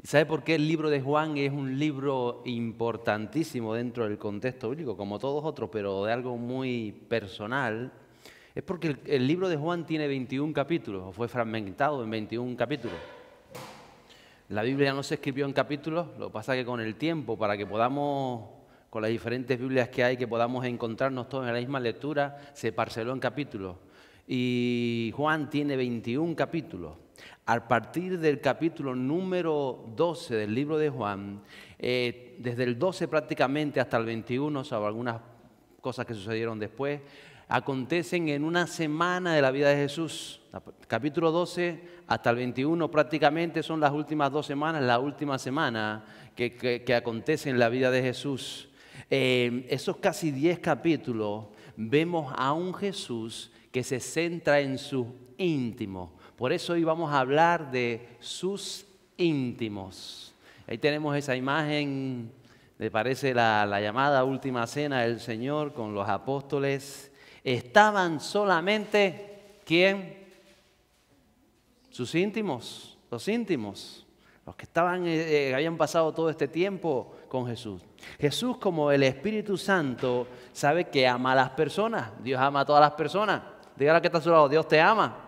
¿Sabe por qué el libro de Juan es un libro importantísimo dentro del contexto bíblico, como todos otros, pero de algo muy personal? Es porque el libro de Juan tiene 21 capítulos, o fue fragmentado en 21 capítulos. La Biblia no se escribió en capítulos, lo que pasa es que con el tiempo, para que podamos, con las diferentes Biblias que hay, que podamos encontrarnos todos en la misma lectura, se parceló en capítulos. Y Juan tiene 21 capítulos. A partir del capítulo número 12 del libro de Juan, desde el 12 prácticamente hasta el 21, salvo algunas cosas que sucedieron después, acontecen en una semana de la vida de Jesús. Capítulo 12 hasta el 21 prácticamente son las últimas 2 semanas, la última semana que acontece en la vida de Jesús. Esos casi 10 capítulos vemos a un Jesús que se centra en sus íntimos. Por eso hoy vamos a hablar de sus íntimos. Ahí tenemos esa imagen, me parece la llamada última cena del Señor con los apóstoles. Estaban solamente, ¿quién? Sus íntimos, los íntimos, los que habían pasado todo este tiempo con Jesús. Jesús, como el Espíritu Santo, sabe que ama a las personas. Dios ama a todas las personas. Dígale que está a su lado, Dios te ama.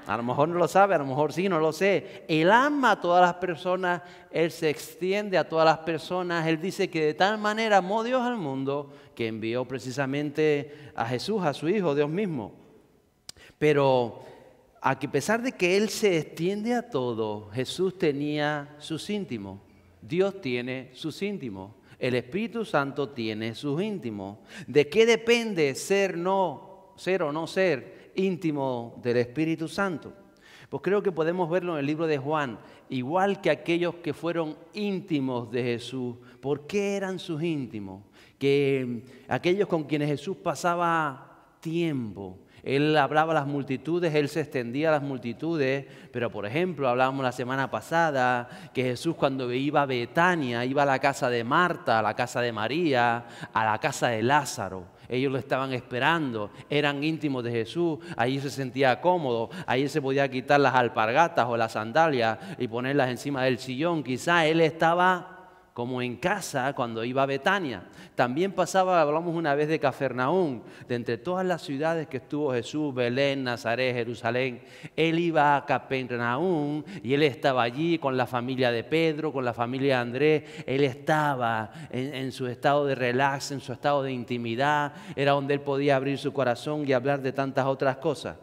A lo mejor no lo sabe, a lo mejor sí, no lo sé. Él ama a todas las personas, Él se extiende a todas las personas. Él dice que de tal manera amó Dios al mundo que envió precisamente a Jesús, a su Hijo, Dios mismo. Pero a pesar de que Él se extiende a todo, Jesús tenía sus íntimos. Dios tiene sus íntimos. El Espíritu Santo tiene sus íntimos. ¿De qué depende ser o no ser íntimo del Espíritu Santo? Pues creo que podemos verlo en el libro de Juan, igual que aquellos que fueron íntimos de Jesús. ¿Por qué eran sus íntimos? Que aquellos con quienes Jesús pasaba tiempo. Él hablaba a las multitudes, Él se extendía a las multitudes, pero por ejemplo, hablábamos la semana pasada que Jesús cuando iba a Betania, iba a la casa de Marta, a la casa de María, a la casa de Lázaro. Ellos lo estaban esperando, eran íntimos de Jesús, ahí se sentía cómodo, ahí se podía quitar las alpargatas o las sandalias y ponerlas encima del sillón. Quizá Él estaba como en casa cuando iba a Betania. También pasaba, hablamos una vez de Cafarnaúm, de entre todas las ciudades que estuvo Jesús, Belén, Nazaret, Jerusalén, Él iba a Cafarnaúm y Él estaba allí con la familia de Pedro, con la familia de Andrés. Él estaba en su estado de relax, en su estado de intimidad, era donde Él podía abrir su corazón y hablar de tantas otras cosas.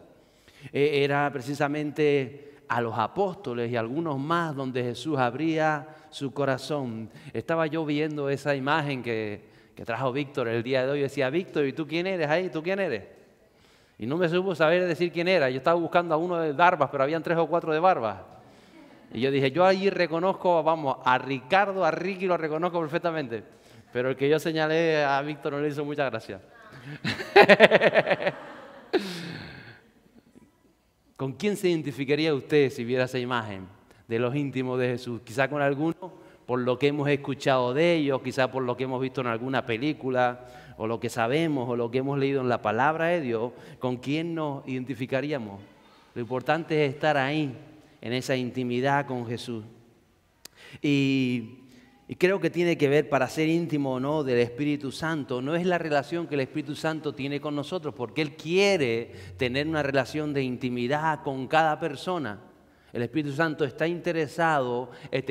Era precisamente a los apóstoles y algunos más donde Jesús abría su corazón. Estaba yo viendo esa imagen que trajo Víctor el día de hoy. Yo decía, Víctor, ¿y tú quién eres ahí? ¿Tú quién eres? Y no me supo saber decir quién era. Yo estaba buscando a uno de barbas, pero habían 3 o 4 de barbas. Y yo dije, yo allí reconozco, vamos, a Ricardo, a Ricky lo reconozco perfectamente. Pero el que yo señalé a Víctor no le hizo mucha gracia. ¿Con quién se identificaría usted si viera esa imagen de los íntimos de Jesús? Quizá con alguno por lo que hemos escuchado de ellos, quizá por lo que hemos visto en alguna película, o lo que sabemos, o lo que hemos leído en la palabra de Dios. ¿Con quién nos identificaríamos? Lo importante es estar ahí, en esa intimidad con Jesús. Y creo que tiene que ver, para ser íntimo o no del Espíritu Santo, no es la relación que el Espíritu Santo tiene con nosotros, porque Él quiere tener una relación de intimidad con cada persona. El Espíritu Santo está interesado en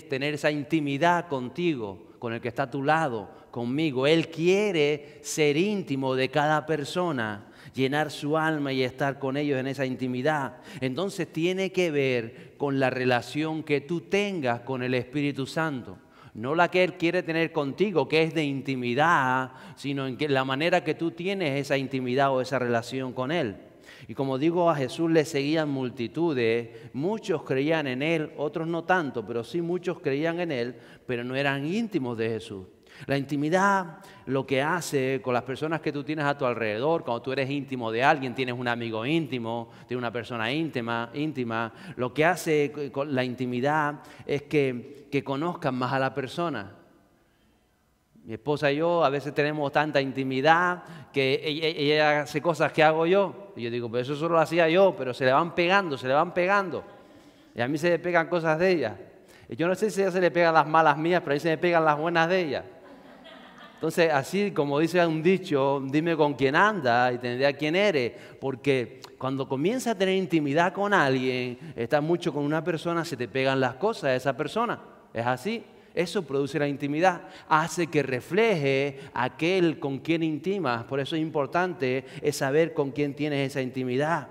tener esa intimidad contigo, con el que está a tu lado, conmigo. Él quiere ser íntimo de cada persona, llenar su alma y estar con ellos en esa intimidad. Entonces tiene que ver con la relación que tú tengas con el Espíritu Santo. No la que Él quiere tener contigo, que es de intimidad, sino en la manera que tú tienes esa intimidad o esa relación con Él. Y como digo, a Jesús le seguían multitudes, muchos creían en Él, otros no tanto, pero sí muchos creían en Él, pero no eran íntimos de Jesús. La intimidad lo que hace con las personas que tú tienes a tu alrededor, cuando tú eres íntimo de alguien, tienes un amigo íntimo, tienes una persona íntima, lo que hace con la intimidad es que conozcan más a la persona. Mi esposa y yo a veces tenemos tanta intimidad que ella hace cosas que hago yo. Y yo digo, pero eso solo lo hacía yo, pero se le van pegando. Y a mí se me pegan cosas de ella. Yo no sé si a ella se le pegan las malas mías, pero a mí se me pegan las buenas de ella. Entonces, así como dice un dicho, dime con quién anda y te diré quién eres. Porque cuando comienzas a tener intimidad con alguien, estás mucho con una persona, se te pegan las cosas de esa persona. Es así. Eso produce la intimidad. Hace que refleje aquel con quien intimas. Por eso es importante saber con quién tienes esa intimidad.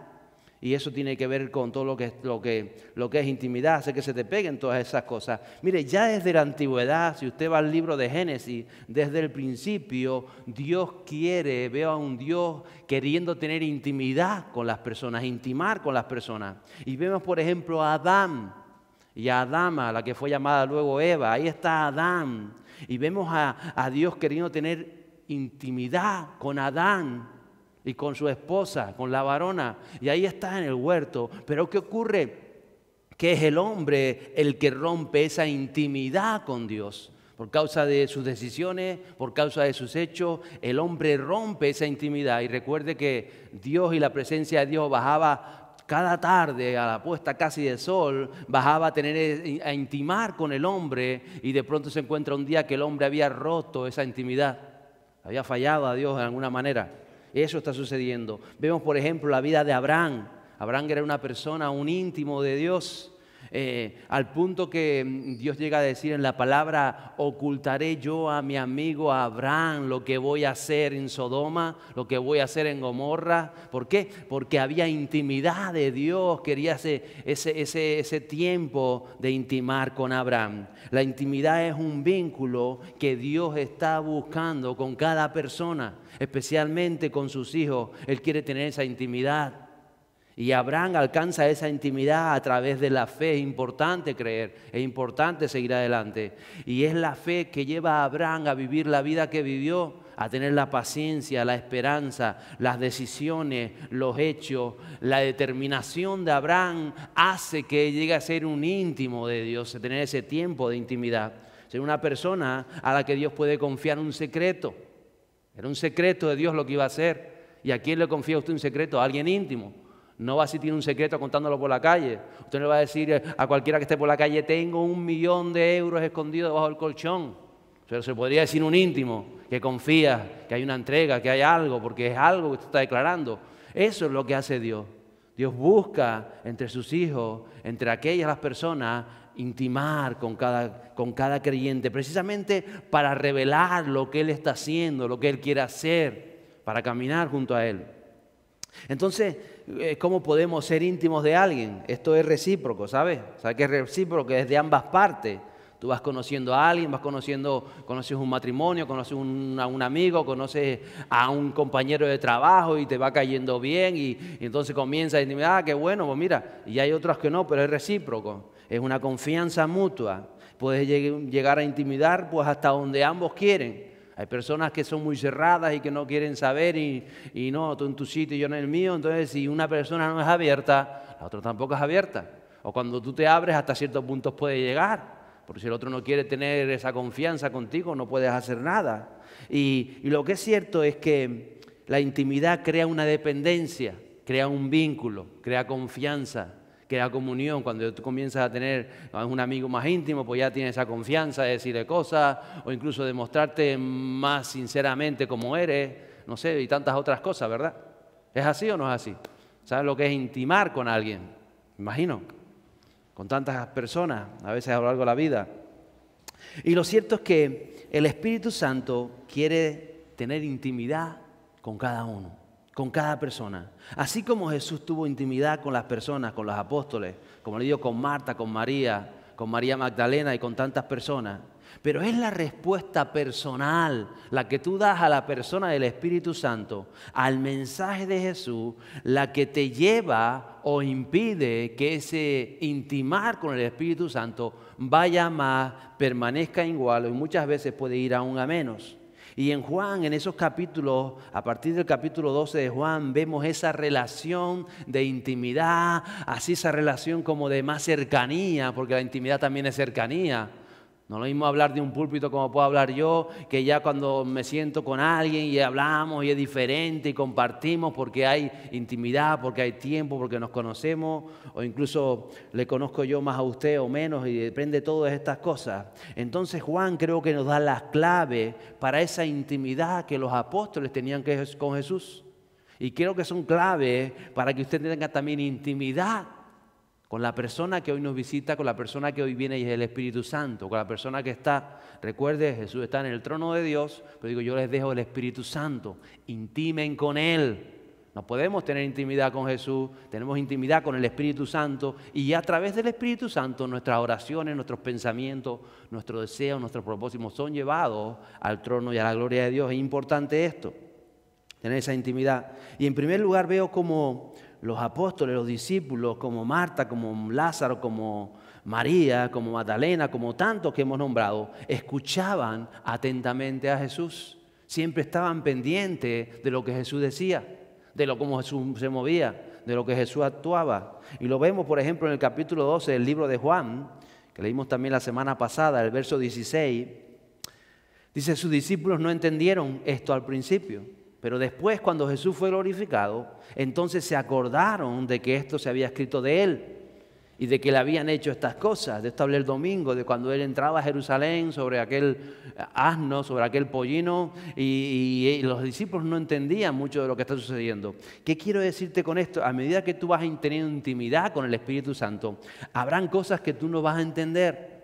Y eso tiene que ver con todo lo que es intimidad, hace que se te peguen todas esas cosas. Mire, ya desde la antigüedad, si usted va al libro de Génesis, desde el principio, Dios quiere, veo a un Dios queriendo tener intimidad con las personas, intimar con las personas. Y vemos, por ejemplo, a Adán y a Adama, la que fue llamada luego Eva. Ahí está Adán. Y vemos a Dios queriendo tener intimidad con Adán y con su esposa, con la varona, y ahí está en el huerto. Pero ¿qué ocurre? Que es el hombre el que rompe esa intimidad con Dios. Por causa de sus decisiones, por causa de sus hechos, el hombre rompe esa intimidad. Y recuerde que Dios y la presencia de Dios bajaba cada tarde a la puesta casi de sol, bajaba a intimar con el hombre, y de pronto se encuentra un día que el hombre había roto esa intimidad, había fallado a Dios de alguna manera. Eso está sucediendo. Vemos, por ejemplo, la vida de Abraham. Abraham era una persona, un íntimo de Dios, al punto que Dios llega a decir en la palabra: ocultaré yo a mi amigo Abraham lo que voy a hacer en Sodoma, lo que voy a hacer en Gomorra. ¿Por qué? Porque había intimidad de Dios, quería ese tiempo de intimar con Abraham. La intimidad es un vínculo que Dios está buscando con cada persona, especialmente con sus hijos. Él quiere tener esa intimidad. Y Abraham alcanza esa intimidad a través de la fe. Es importante creer, es importante seguir adelante. Y es la fe que lleva a Abraham a vivir la vida que vivió, a tener la paciencia, la esperanza, las decisiones, los hechos. La determinación de Abraham hace que llegue a ser un íntimo de Dios, a tener ese tiempo de intimidad. Ser una persona a la que Dios puede confiar un secreto. Era un secreto de Dios lo que iba a hacer. ¿Y a quién le confía usted un secreto? A alguien íntimo. No va si tiene un secreto contándolo por la calle. Usted no le va a decir a cualquiera que esté por la calle: tengo 1 millón de euros escondidos debajo del colchón. Pero se podría decir un íntimo que confía, que hay una entrega, que hay algo, porque es algo que usted está declarando. Eso es lo que hace Dios. Dios busca entre sus hijos, entre aquellas personas, intimar con cada creyente, precisamente para revelar lo que Él está haciendo, lo que Él quiere hacer, para caminar junto a Él. Entonces, ¿cómo podemos ser íntimos de alguien? Esto es recíproco, ¿sabes? ¿Sabes qué es recíproco? Que es de ambas partes. Tú vas conociendo a alguien, conoces un matrimonio, conoces a un amigo, conoces a un compañero de trabajo y te va cayendo bien, y entonces comienza a decir: ah, qué bueno, pues mira. Y hay otros que no, pero es recíproco. Es una confianza mutua. Puedes llegar a intimidar pues hasta donde ambos quieren. Hay personas que son muy cerradas y que no quieren saber, y no, tú en tu sitio y yo en el mío. Entonces, si una persona no es abierta, la otra tampoco es abierta. O cuando tú te abres, hasta ciertos puntos puede llegar. Porque si el otro no quiere tener esa confianza contigo, no puedes hacer nada. Y lo que es cierto es que la intimidad crea una dependencia, crea un vínculo, crea confianza, crea comunión. Cuando tú comienzas a tener a un amigo más íntimo, pues ya tienes esa confianza de decirle cosas, o incluso de mostrarte más sinceramente como eres, no sé, y tantas otras cosas, ¿verdad? ¿Es así o no es así? ¿Sabes lo que es intimar con alguien? Me imagino, con tantas personas, a veces a lo largo de la vida. Y lo cierto es que el Espíritu Santo quiere tener intimidad con cada uno, con cada persona. Así como Jesús tuvo intimidad con las personas, con los apóstoles, como le digo, con Marta, con María Magdalena y con tantas personas. Pero es la respuesta personal, la que tú das a la persona del Espíritu Santo, al mensaje de Jesús, la que te lleva o impide que ese intimar con el Espíritu Santo vaya más, permanezca igual, y muchas veces puede ir aún a menos. Y en Juan, en esos capítulos, a partir del capítulo 12 de Juan, vemos esa relación de intimidad, así esa relación como de más cercanía, porque la intimidad también es cercanía. No es lo mismo hablar de un púlpito como puedo hablar yo, que ya cuando me siento con alguien y hablamos y es diferente y compartimos porque hay intimidad, porque hay tiempo, porque nos conocemos, o incluso le conozco yo más a usted o menos, y depende de todas estas cosas. Entonces Juan creo que nos da las claves para esa intimidad que los apóstoles tenían con Jesús. Y creo que son claves para que usted tenga también intimidad con la persona que hoy nos visita, con la persona que hoy viene y es el Espíritu Santo, con la persona que está, recuerde, Jesús está en el trono de Dios, pero digo, yo les dejo el Espíritu Santo, intimen con Él. No podemos tener intimidad con Jesús, tenemos intimidad con el Espíritu Santo y a través del Espíritu Santo nuestras oraciones, nuestros pensamientos, nuestros deseos, nuestros propósitos son llevados al trono y a la gloria de Dios. Es importante esto, tener esa intimidad. Y en primer lugar veo como los apóstoles, los discípulos, como Marta, como Lázaro, como María, como Magdalena, como tantos que hemos nombrado, escuchaban atentamente a Jesús. Siempre estaban pendientes de lo que Jesús decía, de lo cómo Jesús se movía, de lo que Jesús actuaba. Y lo vemos, por ejemplo, en el capítulo 12 del libro de Juan, que leímos también la semana pasada, el verso 16. Dice, sus discípulos no entendieron esto al principio. Pero después, cuando Jesús fue glorificado, entonces se acordaron de que esto se había escrito de Él y de que le habían hecho estas cosas. De esto hablé el domingo, de cuando Él entraba a Jerusalén sobre aquel asno, sobre aquel pollino, y los discípulos no entendían mucho de lo que está sucediendo. ¿Qué quiero decirte con esto? A medida que tú vas teniendo intimidad con el Espíritu Santo, habrán cosas que tú no vas a entender.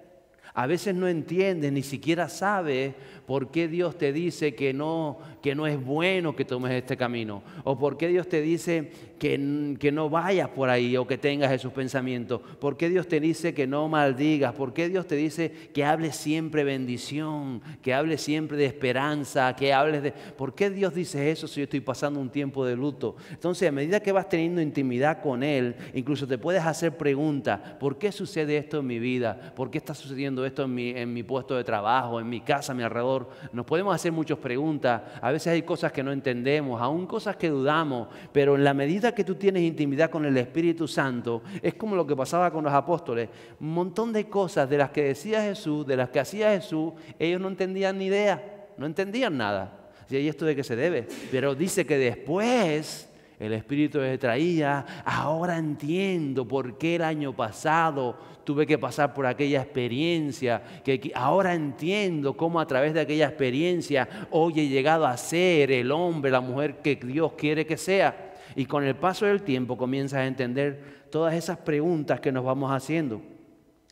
A veces no entiendes, ni siquiera sabes por qué Dios te dice que no es bueno que tomes este camino. O por qué Dios te dice que no vayas por ahí o que tengas esos pensamientos. Por qué Dios te dice que no maldigas. Por qué Dios te dice que hables siempre bendición, que hables siempre de esperanza, que hables de... ¿Por qué Dios dice eso si yo estoy pasando un tiempo de luto? Entonces, a medida que vas teniendo intimidad con Él, incluso te puedes hacer preguntas. ¿Por qué sucede esto en mi vida? ¿Por qué está sucediendo esto en mi puesto de trabajo, en mi casa, a mi alrededor? Nos podemos hacer muchas preguntas. A veces hay cosas que no entendemos, aún cosas que dudamos, pero en la medida que tú tienes intimidad con el Espíritu Santo, es como lo que pasaba con los apóstoles. Un montón de cosas de las que decía Jesús, de las que hacía Jesús, ellos no entendían ni idea, no entendían nada. ¿Y esto de qué se debe? Pero dice que después el Espíritu les traía, ahora entiendo por qué el año pasado tuve que pasar por aquella experiencia, que ahora entiendo cómo a través de aquella experiencia hoy he llegado a ser el hombre, la mujer que Dios quiere que sea. Y con el paso del tiempo comienzas a entender todas esas preguntas que nos vamos haciendo.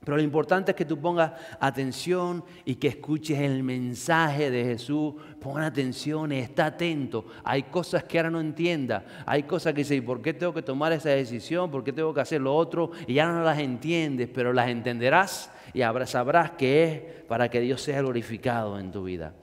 Pero lo importante es que tú pongas atención y que escuches el mensaje de Jesús. Pon atención, está atento. Hay cosas que ahora no entiendas. Hay cosas que dices, ¿por qué tengo que tomar esa decisión? ¿Por qué tengo que hacer lo otro? Y ya no las entiendes, pero las entenderás y sabrás que es para que Dios sea glorificado en tu vida.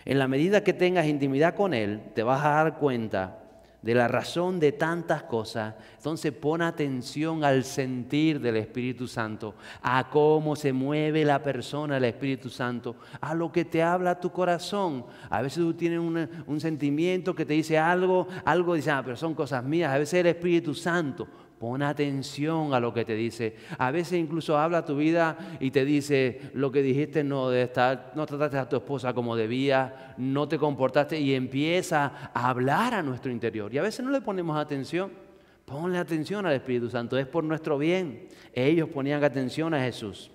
En la medida que tengas intimidad con Él, te vas a dar cuenta de la razón de tantas cosas. Entonces pon atención al sentir del Espíritu Santo, a cómo se mueve la persona del Espíritu Santo, a lo que te habla tu corazón. A veces tú tienes un sentimiento que te dice algo dices, pero son cosas mías. A veces el Espíritu Santo. Pon atención a lo que te dice. A veces incluso habla tu vida y te dice lo que dijiste no trataste a tu esposa como debía, no te comportaste y empieza a hablar a nuestro interior. Y a veces no le ponemos atención. Ponle atención al Espíritu Santo, es por nuestro bien. Ellos ponían atención a Jesús.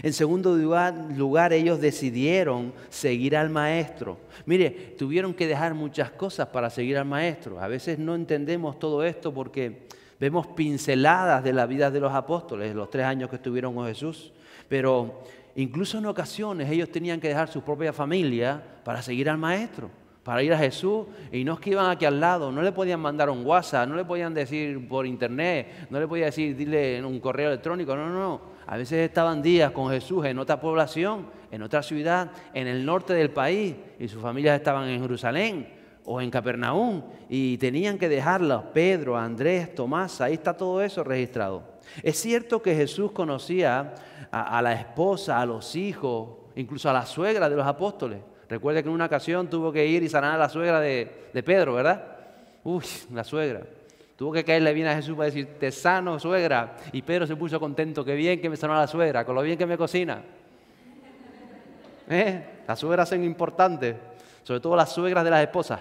En segundo lugar, ellos decidieron seguir al Maestro. Mire, tuvieron que dejar muchas cosas para seguir al Maestro. A veces no entendemos todo esto porque vemos pinceladas de la vida de los apóstoles, los 3 años que estuvieron con Jesús. Pero incluso en ocasiones ellos tenían que dejar su propia familia para seguir al Maestro, para ir a Jesús. Y no es que iban aquí al lado, no le podían mandar un WhatsApp, no le podían decir por internet, no le podían decir, dile en un correo electrónico, no. A veces estaban días con Jesús en otra población, en otra ciudad, en el norte del país, y sus familias estaban en Jerusalén o en Capernaum, y tenían que dejarlos, Pedro, Andrés, Tomás, ahí está todo eso registrado. Es cierto que Jesús conocía a la esposa, a los hijos, incluso a la suegra de los apóstoles. Recuerda que en una ocasión tuvo que ir y sanar a la suegra de Pedro, ¿verdad? Uy, la suegra. Tuvo que caerle bien a Jesús para decir, te sano, suegra. Y Pedro se puso contento, qué bien que me sanó a la suegra, con lo bien que me cocina. Las suegras son importantes, sobre todo las suegras de las esposas.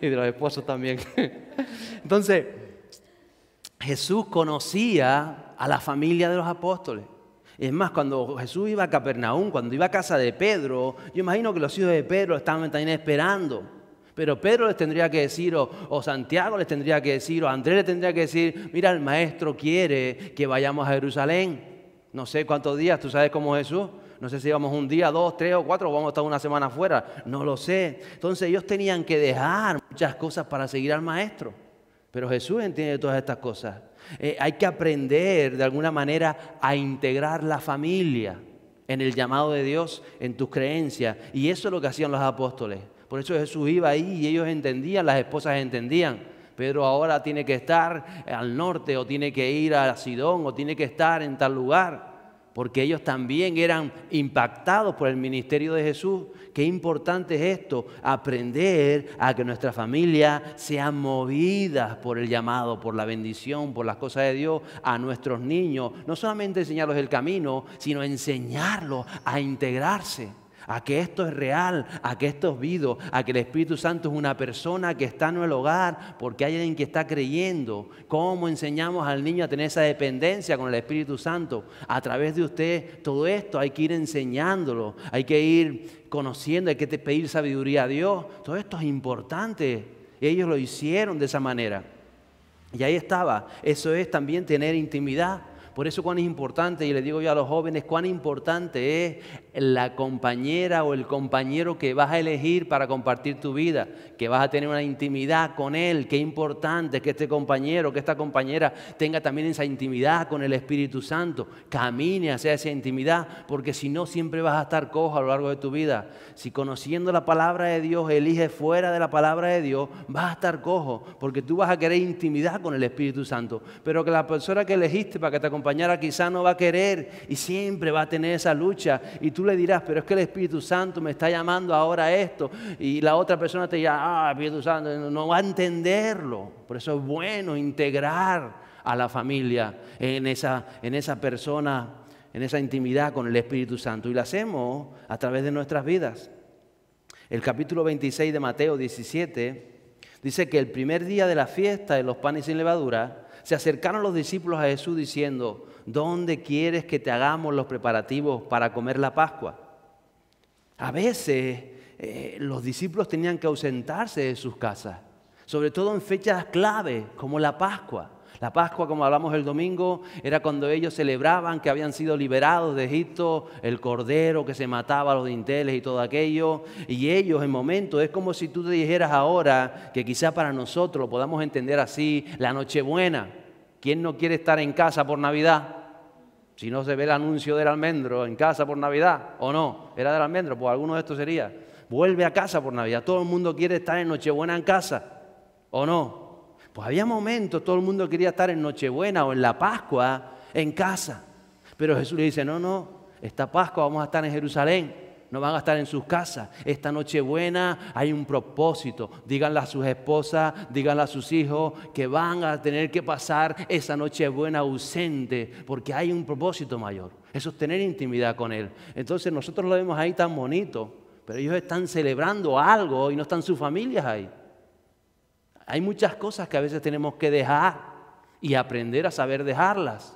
Y de los esposos también. Entonces, Jesús conocía a la familia de los apóstoles. Es más, cuando Jesús iba a Capernaum, cuando iba a casa de Pedro, yo imagino que los hijos de Pedro estaban también esperando. Pero Pedro les tendría que decir, o Santiago les tendría que decir, o Andrés les tendría que decir, mira, el maestro quiere que vayamos a Jerusalén. No sé cuántos días, tú sabes cómo es Jesús. No sé si vamos un día, 2, 3 o 4, o vamos a estar una semana afuera. No lo sé. Entonces ellos tenían que dejar muchas cosas para seguir al maestro. Pero Jesús entiende todas estas cosas. Hay que aprender de alguna manera a integrar la familia en el llamado de Dios, en tus creencias. Y eso es lo que hacían los apóstoles. Por eso Jesús iba ahí y ellos entendían, las esposas entendían. Pedro ahora tiene que estar al norte, o tiene que ir a Sidón, o tiene que estar en tal lugar. Porque ellos también eran impactados por el ministerio de Jesús. Qué importante es esto, aprender a que nuestra familia sea movida por el llamado, por la bendición, por las cosas de Dios a nuestros niños. No solamente enseñarlos el camino, sino enseñarlos a integrarse, a que esto es real, a que esto es vivo, a que el Espíritu Santo es una persona que está en el hogar porque hay alguien que está creyendo. ¿Cómo enseñamos al niño a tener esa dependencia con el Espíritu Santo? A través de usted, todo esto hay que ir enseñándolo, hay que ir conociendo, hay que pedir sabiduría a Dios. Todo esto es importante. Ellos lo hicieron de esa manera. Y ahí estaba. Eso es también tener intimidad. Por eso cuán es importante, y le digo yo a los jóvenes, cuán importante es la compañera o el compañero que vas a elegir para compartir tu vida, que vas a tener una intimidad con él. Qué importante es que este compañero, que esta compañera tenga también esa intimidad con el Espíritu Santo, camine hacia esa intimidad, porque si no siempre vas a estar cojo a lo largo de tu vida. Si conociendo la palabra de Dios eliges fuera de la palabra de Dios, vas a estar cojo, porque tú vas a querer intimidad con el Espíritu Santo, pero que la persona que elegiste para que te acompañara quizá no va a querer y siempre va a tener esa lucha, y tú le dirás, pero es que el Espíritu Santo me está llamando ahora a esto, y la otra persona te dirá, Espíritu Santo, no va a entenderlo. Por eso es bueno integrar a la familia en esa persona, en esa intimidad con el Espíritu Santo, y lo hacemos a través de nuestras vidas. El capítulo 26 de Mateo 17 dice que el primer día de la fiesta de los panes sin levadura se acercaron los discípulos a Jesús diciendo, ¿dónde quieres que te hagamos los preparativos para comer la Pascua? A veces los discípulos tenían que ausentarse de sus casas, sobre todo en fechas clave como la Pascua. La Pascua, como hablamos el domingo, era cuando ellos celebraban que habían sido liberados de Egipto, el cordero que se mataba a los dinteles y todo aquello. Y ellos en momentos, es como si tú te dijeras ahora, que quizá para nosotros lo podamos entender así, la Nochebuena. ¿Quién no quiere estar en casa por Navidad? Si no se ve el anuncio del almendro, en casa por Navidad, ¿o no? ¿Era del almendro? Pues alguno de estos sería. Vuelve a casa por Navidad. Todo el mundo quiere estar en Nochebuena en casa, ¿o no? Pues había momentos, todo el mundo quería estar en Nochebuena o en la Pascua en casa. Pero Jesús le dice, no, esta Pascua vamos a estar en Jerusalén, no van a estar en sus casas. Esta Nochebuena hay un propósito. Díganle a sus esposas, díganle a sus hijos que van a tener que pasar esa Nochebuena ausente, porque hay un propósito mayor. Eso es tener intimidad con Él. Entonces nosotros lo vemos ahí tan bonito, pero ellos están celebrando algo y no están sus familias ahí. Hay muchas cosas que a veces tenemos que dejar y aprender a saber dejarlas.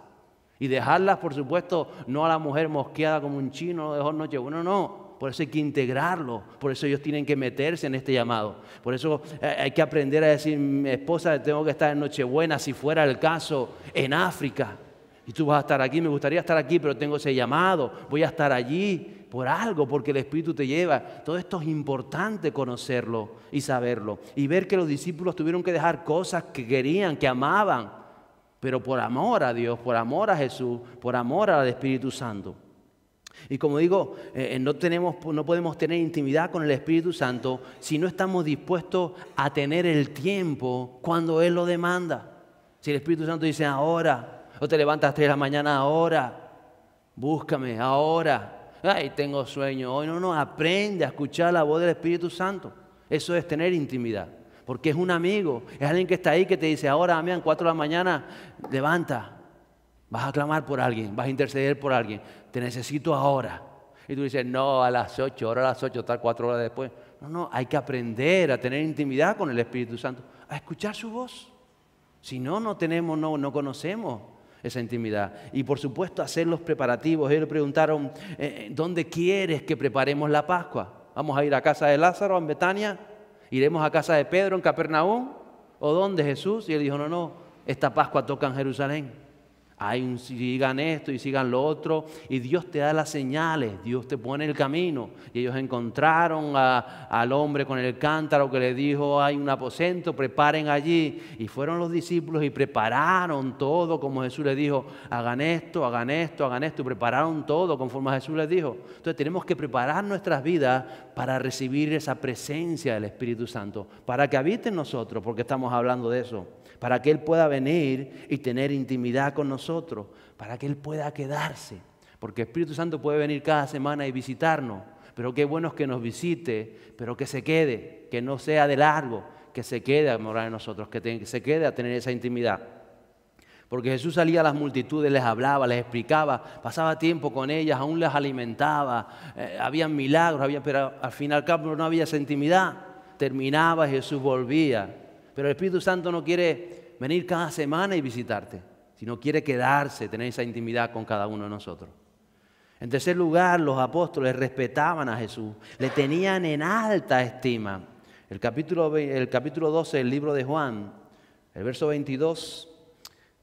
Y dejarlas, por supuesto, no a la mujer mosqueada como un chino, no dejó Nochebuena, no. Por eso hay que integrarlo. Por eso ellos tienen que meterse en este llamado. Por eso hay que aprender a decir, mi esposa, tengo que estar en Nochebuena, si fuera el caso, en África. Y tú vas a estar aquí, me gustaría estar aquí, pero tengo ese llamado. Voy a estar allí por algo, porque el Espíritu te lleva. Todo esto es importante conocerlo y saberlo. Y ver que los discípulos tuvieron que dejar cosas que querían, que amaban, pero por amor a Dios, por amor a Jesús, por amor al Espíritu Santo. Y como digo, no podemos tener intimidad con el Espíritu Santo si no estamos dispuestos a tener el tiempo cuando Él lo demanda. Si el Espíritu Santo dice ahora, o te levantas a 3 de la mañana ahora, búscame ahora. Ay, tengo sueño hoy. No, aprende a escuchar la voz del Espíritu Santo. Eso es tener intimidad, porque es un amigo, es alguien que está ahí que te dice, ahora, Damián, 4 de la mañana, levanta. Vas a clamar por alguien, vas a interceder por alguien. Te necesito ahora. Y tú dices, no, a las 8, ahora a las 8, tal 4 horas después. No, hay que aprender a tener intimidad con el Espíritu Santo, a escuchar su voz. Si no, no conocemos esa intimidad. Y por supuesto, hacer los preparativos. Ellos le preguntaron, ¿dónde quieres que preparemos la Pascua? ¿Vamos a ir a casa de Lázaro en Betania? ¿Iremos a casa de Pedro en Capernaum? ¿O dónde, Jesús? Y él dijo, no, esta Pascua toca en Jerusalén. Sigan esto y sigan lo otro, y Dios te da las señales, Dios te pone el camino. Y ellos encontraron al hombre con el cántaro que le dijo, hay un aposento, preparen allí. Y fueron los discípulos y prepararon todo como Jesús les dijo, hagan esto, hagan esto, hagan esto, y prepararon todo conforme Jesús les dijo. Entonces tenemos que preparar nuestras vidas para recibir esa presencia del Espíritu Santo, para que habite en nosotros, porque estamos hablando de eso. Para que Él pueda venir y tener intimidad con nosotros, para que Él pueda quedarse. Porque el Espíritu Santo puede venir cada semana y visitarnos, pero qué bueno es que nos visite, pero que se quede, que no sea de largo, que se quede a morar en nosotros, que se quede a tener esa intimidad. Porque Jesús salía a las multitudes, les hablaba, les explicaba, pasaba tiempo con ellas, aún les alimentaba, había milagros, pero al fin y al cabo no había esa intimidad. Terminaba y Jesús volvía. Pero el Espíritu Santo no quiere venir cada semana y visitarte, sino quiere quedarse, tener esa intimidad con cada uno de nosotros. En tercer lugar, los apóstoles respetaban a Jesús, le tenían en alta estima. El capítulo 12 del libro de Juan, el verso 22,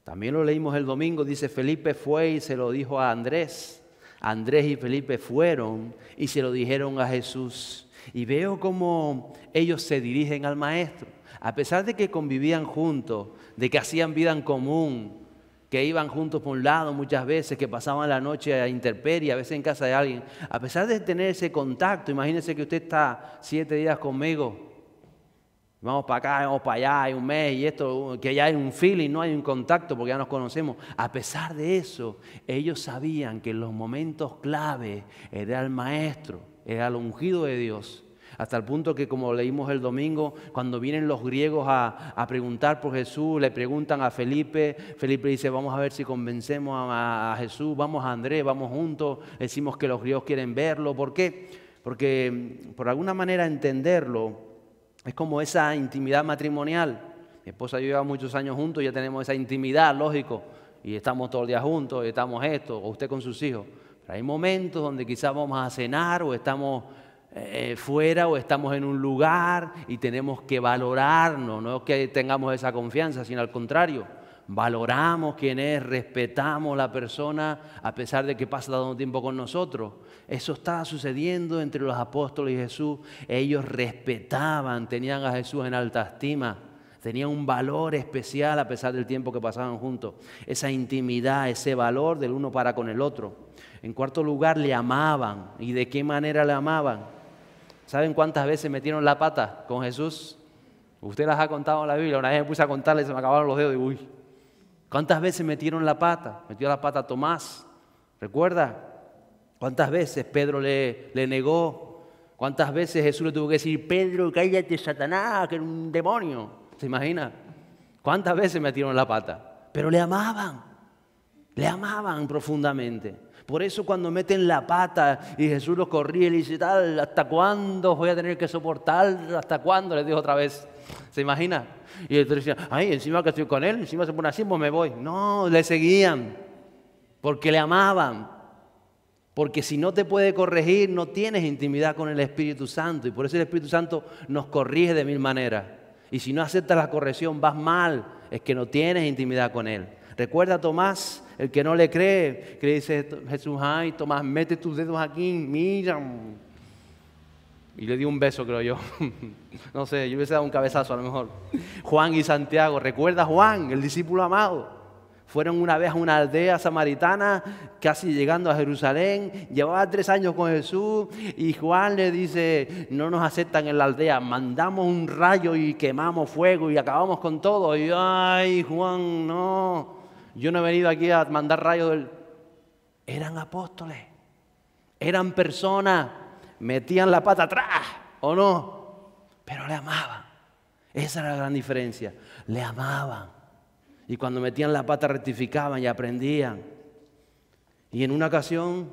también lo leímos el domingo, dice, Felipe fue y se lo dijo a Andrés. Andrés y Felipe fueron y se lo dijeron a Jesús. Y veo cómo ellos se dirigen al Maestro. A pesar de que convivían juntos, de que hacían vida en común, que iban juntos por un lado muchas veces, que pasaban la noche a intemperie, a veces en casa de alguien, a pesar de tener ese contacto, imagínense que usted está 7 días conmigo, vamos para acá, vamos para allá, hay un mes y esto, que ya hay un feeling, no hay un contacto porque ya nos conocemos. A pesar de eso, ellos sabían que en los momentos clave era el Maestro, era el ungido de Dios. Hasta el punto que, como leímos el domingo, cuando vienen los griegos a preguntar por Jesús, le preguntan a Felipe. Felipe dice, vamos a ver si convencemos a Jesús, vamos a Andrés, vamos juntos. Decimos que los griegos quieren verlo. ¿Por qué? Porque, por alguna manera, entenderlo es como esa intimidad matrimonial. Mi esposa y yo llevamos muchos años juntos, ya tenemos esa intimidad, lógico. Y estamos todo el día juntos, y estamos esto, o usted con sus hijos. Pero hay momentos donde quizás vamos a cenar o estamos fuera o estamos en un lugar y tenemos que valorarnos, no es que tengamos esa confianza, sino al contrario, valoramos quién es, respetamos a la persona a pesar de que pasa tanto tiempo con nosotros. Eso estaba sucediendo entre los apóstoles y Jesús. Ellos respetaban, tenían a Jesús en alta estima, tenían un valor especial a pesar del tiempo que pasaban juntos. Esa intimidad, ese valor del uno para con el otro. En cuarto lugar, le amaban. ¿Y de qué manera le amaban? ¿Saben cuántas veces metieron la pata con Jesús? Usted las ha contado en la Biblia. Una vez me puse a contarle y se me acabaron los dedos. Y uy, ¿cuántas veces metieron la pata? Metió la pata Tomás. ¿Recuerda? ¿Cuántas veces Pedro le negó? ¿Cuántas veces Jesús le tuvo que decir, Pedro, cállate, Satanás, que era un demonio? ¿Se imagina? ¿Cuántas veces metieron la pata? Pero le amaban profundamente. Por eso cuando meten la pata y Jesús los corría y le dice, tal, ¿hasta cuándo voy a tener que soportar? ¿Hasta cuándo? Les dijo otra vez. ¿Se imagina? Y entonces decían, ay, encima que estoy con él, encima se pone así, pues me voy. No, le seguían, porque le amaban. Porque si no te puede corregir, no tienes intimidad con el Espíritu Santo. Y por eso el Espíritu Santo nos corrige de mil maneras. Y si no aceptas la corrección, vas mal, es que no tienes intimidad con Él. Recuerda a Tomás, el que no le cree, que le dice Jesús, ay, Tomás, mete tus dedos aquí, mira. Y le dio un beso, creo yo. No sé, yo hubiese dado un cabezazo a lo mejor. Juan y Santiago, recuerda a Juan, el discípulo amado. Fueron una vez a una aldea samaritana, casi llegando a Jerusalén. Llevaba 3 años con Jesús y Juan le dice, no nos aceptan en la aldea, mandamos un rayo y quemamos fuego y acabamos con todo. Y ay, Juan, no, yo no he venido aquí a mandar rayos. Eran apóstoles, eran personas, metían la pata atrás, ¿o no? Pero le amaban. Esa era la gran diferencia, le amaban. Y cuando metían la pata rectificaban y aprendían. Y en una ocasión,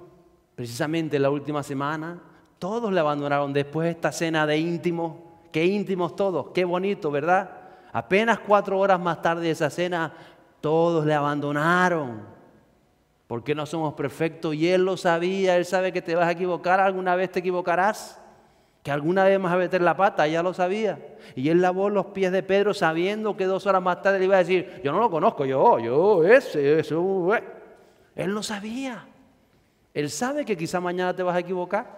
precisamente la última semana, todos le abandonaron después de esta cena de íntimos. Qué íntimos todos, qué bonito, ¿verdad? Apenas 4 horas más tarde de esa cena, todos le abandonaron. Porque no somos perfectos y Él lo sabía. Él sabe que te vas a equivocar, alguna vez te equivocarás. Que alguna vez vas a meter la pata, ya lo sabía. Y Él lavó los pies de Pedro sabiendo que 2 horas más tarde le iba a decir, yo no lo conozco, eso. Él lo sabía. Él sabe que quizá mañana te vas a equivocar.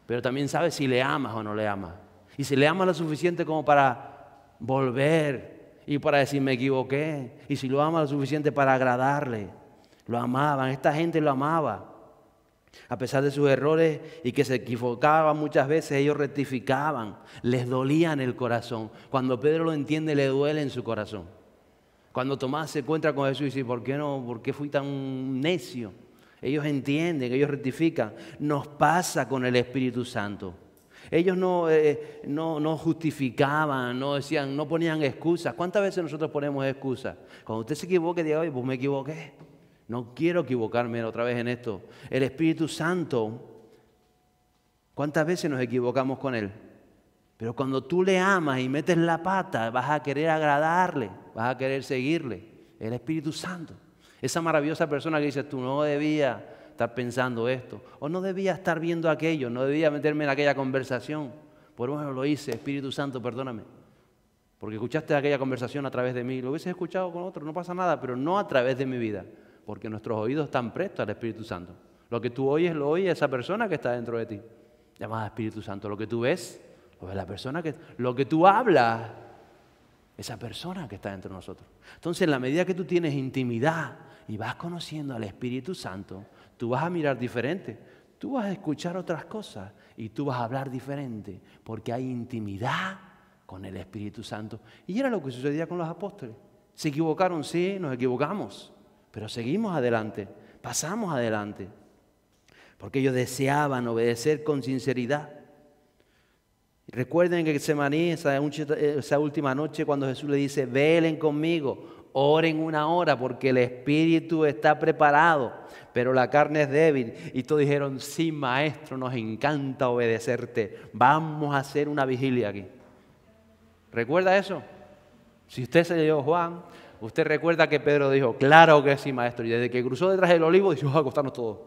Pero también sabe si le amas o no le amas. Y si le amas lo suficiente como para volver y para decir me equivoqué. Y si lo amas lo suficiente para agradarle. Lo amaban, esta gente lo amaba. A pesar de sus errores y que se equivocaban muchas veces, ellos rectificaban. Les dolía en el corazón. Cuando Pedro lo entiende, le duele en su corazón. Cuando Tomás se encuentra con Jesús y dice, ¿por qué fui tan necio? Ellos entienden, ellos rectifican. Nos pasa con el Espíritu Santo. Ellos no justificaban, no decían, no ponían excusas. ¿Cuántas veces nosotros ponemos excusas? Cuando usted se equivoque, diga, oye, pues me equivoqué. No quiero equivocarme otra vez en esto. El Espíritu Santo, ¿cuántas veces nos equivocamos con Él? Pero cuando tú le amas y metes la pata, vas a querer agradarle, vas a querer seguirle. El Espíritu Santo. Esa maravillosa persona que dices tú, no debía estar pensando esto, o no debía estar viendo aquello, no debía meterme en aquella conversación. Por lo menos lo hice, Espíritu Santo, perdóname. Porque escuchaste aquella conversación a través de mí. Lo hubieses escuchado con otro, no pasa nada, pero no a través de mi vida. Porque nuestros oídos están prestos al Espíritu Santo. Lo que tú oyes, lo oye esa persona que está dentro de ti, llamada Espíritu Santo. Lo que tú ves, lo ve la persona que... Lo que tú hablas, esa persona que está dentro de nosotros. Entonces, en la medida que tú tienes intimidad y vas conociendo al Espíritu Santo, tú vas a mirar diferente. Tú vas a escuchar otras cosas y tú vas a hablar diferente. Porque hay intimidad con el Espíritu Santo. Y era lo que sucedía con los apóstoles. Se equivocaron, sí, nos equivocamos. Pero seguimos adelante, pasamos adelante, porque ellos deseaban obedecer con sinceridad. Recuerden que Getsemaní, esa última noche, cuando Jesús le dice, velen conmigo, oren 1 hora, porque el espíritu está preparado, pero la carne es débil. Y todos dijeron, sí, maestro, nos encanta obedecerte, vamos a hacer una vigilia aquí. ¿Recuerda eso? Si usted se leyó Juan... Usted recuerda que Pedro dijo, claro que sí, maestro. Y desde que cruzó detrás del olivo, dijo, a acostarnos todos.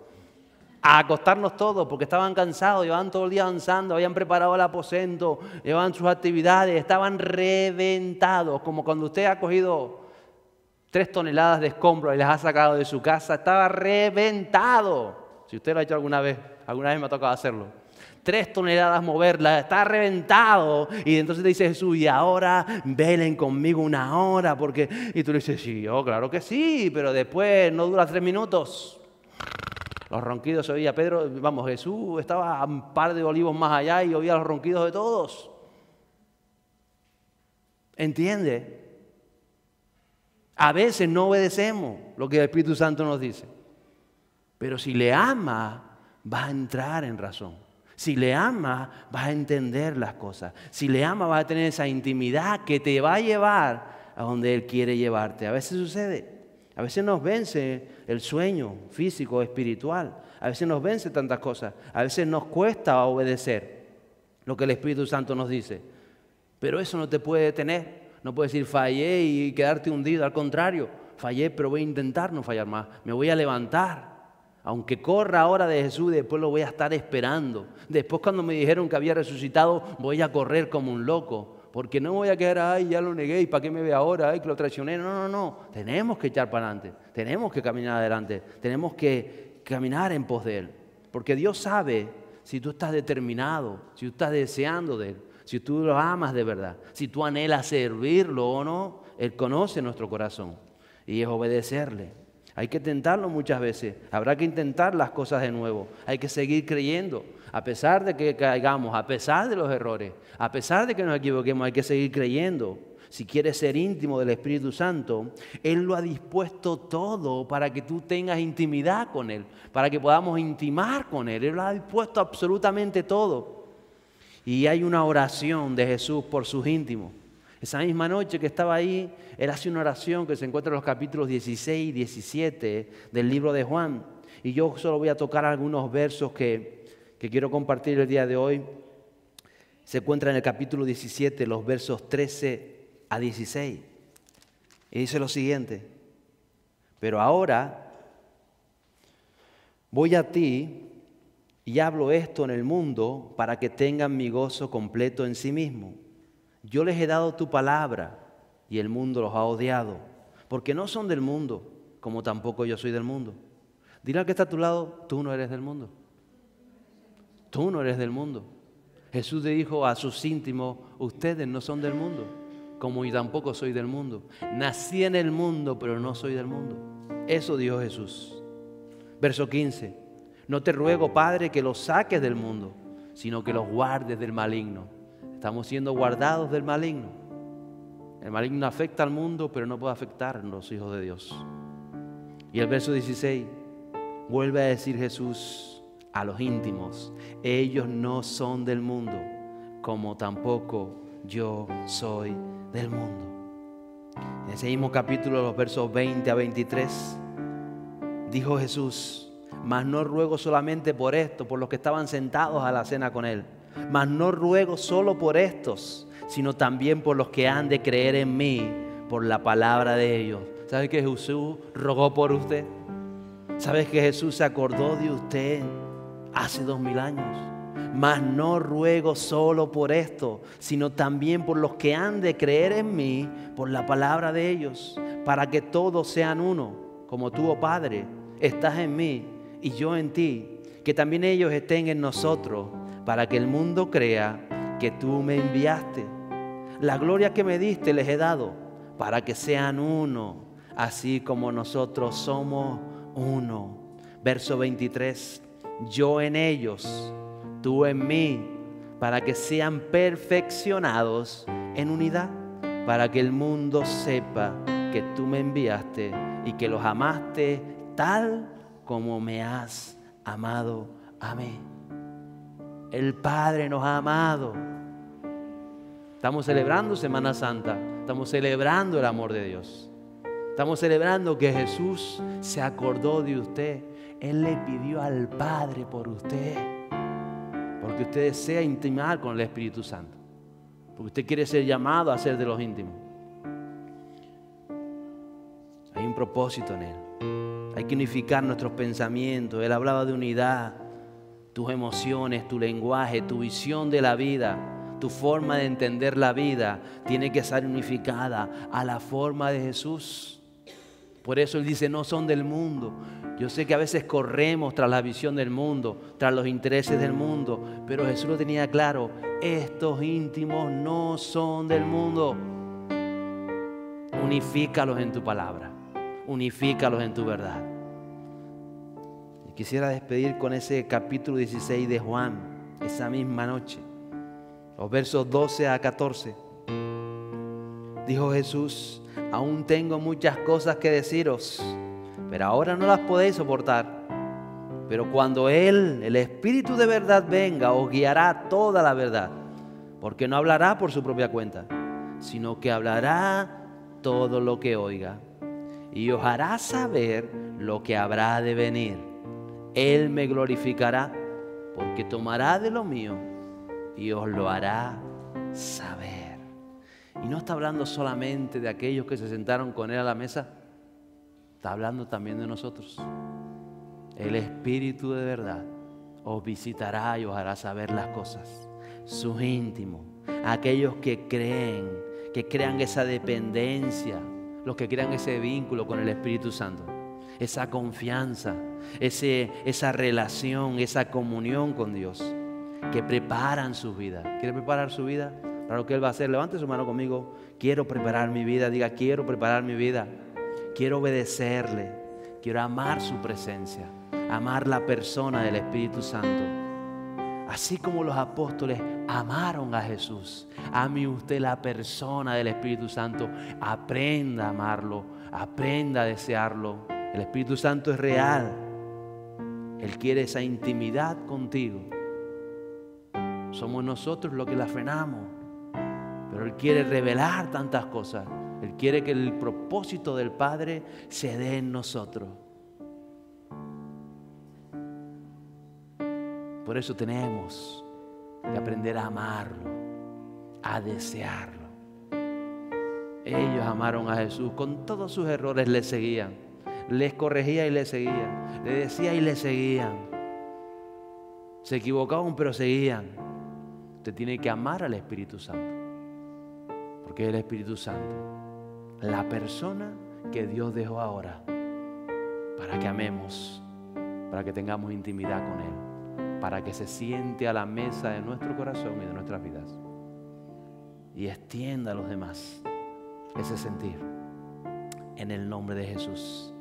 A acostarnos todos, porque estaban cansados, llevaban todo el día avanzando, habían preparado el aposento, llevaban sus actividades, estaban reventados. Como cuando usted ha cogido 3 toneladas de escombros y las ha sacado de su casa, estaba reventado. Si usted lo ha hecho alguna vez me ha tocado hacerlo. 3 toneladas moverla, está reventado. Y entonces te dice Jesús, y ahora velen conmigo 1 hora, porque... Y tú le dices, sí, claro que sí, pero después no dura 3 minutos. Los ronquidos se oía. Jesús estaba a un par de olivos más allá y oía los ronquidos de todos. ¿Entiende? A veces no obedecemos lo que el Espíritu Santo nos dice. Pero si le ama, vas a entrar en razón. Si le amas, vas a entender las cosas. Si le amas, vas a tener esa intimidad que te va a llevar a donde Él quiere llevarte. A veces sucede. A veces nos vence el sueño físico, espiritual. A veces nos vence tantas cosas. A veces nos cuesta obedecer lo que el Espíritu Santo nos dice. Pero eso no te puede detener. No puedes decir fallé y quedarte hundido. Al contrario, fallé, pero voy a intentar no fallar más. Me voy a levantar. Aunque corra ahora de Jesús, después lo voy a estar esperando. Después cuando me dijeron que había resucitado, voy a correr como un loco. Porque no voy a quedar, ay, ya lo negué, ¿y para qué me ve ahora? Ay, que lo traicioné. No. Tenemos que echar para adelante. Tenemos que caminar adelante. Tenemos que caminar en pos de Él. Porque Dios sabe si tú estás determinado, si tú estás deseando de Él, si tú lo amas de verdad, si tú anhelas servirlo o no. Él conoce nuestro corazón y es obedecerle. Hay que tentarlo muchas veces. Habrá que intentar las cosas de nuevo. Hay que seguir creyendo. A pesar de que caigamos, a pesar de los errores, a pesar de que nos equivoquemos, hay que seguir creyendo. Si quieres ser íntimo del Espíritu Santo, Él lo ha dispuesto todo para que tú tengas intimidad con Él, para que podamos intimar con Él. Él lo ha dispuesto absolutamente todo. Y hay una oración de Jesús por sus íntimos. Esa misma noche que estaba ahí, él hace una oración que se encuentra en los capítulos 16 y 17 del libro de Juan. Y yo solo voy a tocar algunos versos que quiero compartir el día de hoy. Se encuentra en el capítulo 17, los versos 13 a 16. Y dice lo siguiente: pero ahora voy a ti y hablo esto en el mundo para que tengan mi gozo completo en sí mismo. Yo les he dado tu palabra y el mundo los ha odiado, porque no son del mundo, como tampoco yo soy del mundo. Dile al que está a tu lado: tú no eres del mundo. Tú no eres del mundo. Jesús le dijo a sus íntimos: ustedes no son del mundo, como yo tampoco soy del mundo. Nací en el mundo, pero no soy del mundo. Eso dijo Jesús. Verso 15: no te ruego, Padre, que los saques del mundo, sino que los guardes del maligno. Estamos siendo guardados del maligno. El maligno afecta al mundo, pero no puede afectar a los hijos de Dios. Y el verso 16, vuelve a decir Jesús a los íntimos: ellos no son del mundo, como tampoco yo soy del mundo. En ese mismo capítulo, los versos 20 a 23, dijo Jesús: mas no ruego solamente por esto, por los que estaban sentados a la cena con él. Mas no ruego solo por estos, sino también por los que han de creer en mí por la palabra de ellos. ¿Sabe que Jesús rogó por usted? ¿Sabes que Jesús se acordó de usted hace 2000 años? Mas no ruego solo por esto, sino también por los que han de creer en mí por la palabra de ellos, para que todos sean uno, como tú, oh Padre, estás en mí y yo en ti, que también ellos estén en nosotros, para que el mundo crea que tú me enviaste. La gloria que me diste les he dado, para que sean uno, así como nosotros somos uno. Verso 23, yo en ellos, tú en mí, para que sean perfeccionados en unidad, para que el mundo sepa que tú me enviaste y que los amaste tal como me has amado a mí. El Padre nos ha amado. Estamos celebrando Semana Santa. Estamos celebrando el amor de Dios. Estamos celebrando que Jesús se acordó de usted. Él le pidió al Padre por usted, porque usted desea intimar con el Espíritu Santo, porque usted quiere ser llamado a ser de los íntimos. Hay un propósito en Él. Hay que unificar nuestros pensamientos. Él hablaba de unidad. Tus emociones, tu lenguaje, tu visión de la vida, tu forma de entender la vida tiene que ser unificada a la forma de Jesús. Por eso Él dice: no son del mundo. Yo sé que a veces corremos tras la visión del mundo, tras los intereses del mundo, pero Jesús lo tenía claro: estos íntimos no son del mundo. Unifícalos en tu palabra, unifícalos en tu verdad. Quisiera despedir con ese capítulo 16 de Juan, esa misma noche, los versos 12 a 14. Dijo Jesús: aún tengo muchas cosas que deciros, pero ahora no las podéis soportar. Pero cuando Él, el Espíritu de verdad, venga, os guiará a toda la verdad, porque no hablará por su propia cuenta, sino que hablará todo lo que oiga, y os hará saber lo que habrá de venir. Él me glorificará, porque tomará de lo mío y os lo hará saber. Y no está hablando solamente de aquellos que se sentaron con Él a la mesa, está hablando también de nosotros. El Espíritu de verdad os visitará y os hará saber las cosas. Sus íntimos, aquellos que crean esa dependencia, los que crean ese vínculo con el Espíritu Santo, esa confianza, esa relación, esa comunión con Dios, que preparan su vida. ¿Quiere preparar su vida para lo que Él va a hacer? Levante su mano conmigo. Quiero preparar mi vida. Diga: quiero preparar mi vida. Quiero obedecerle. Quiero amar su presencia, amar la persona del Espíritu Santo. Así como los apóstoles amaron a Jesús, ame usted la persona del Espíritu Santo. Aprenda a amarlo, aprenda a desearlo. El Espíritu Santo es real. Él quiere esa intimidad contigo. Somos nosotros los que la frenamos, Pero Él quiere revelar tantas cosas. Él quiere que el propósito del Padre se dé en nosotros. Por eso tenemos que aprender a amarlo, a desearlo. Ellos amaron a Jesús, con todos sus errores le seguían, les corregía y le seguían, le decía y le seguían. Se equivocaban pero seguían. Usted tiene que amar al Espíritu Santo, porque es el Espíritu Santo, la persona que Dios dejó ahora para que amemos, para que tengamos intimidad con Él, para que se siente a la mesa de nuestro corazón y de nuestras vidas y extienda a los demás ese sentir, en el nombre de Jesús.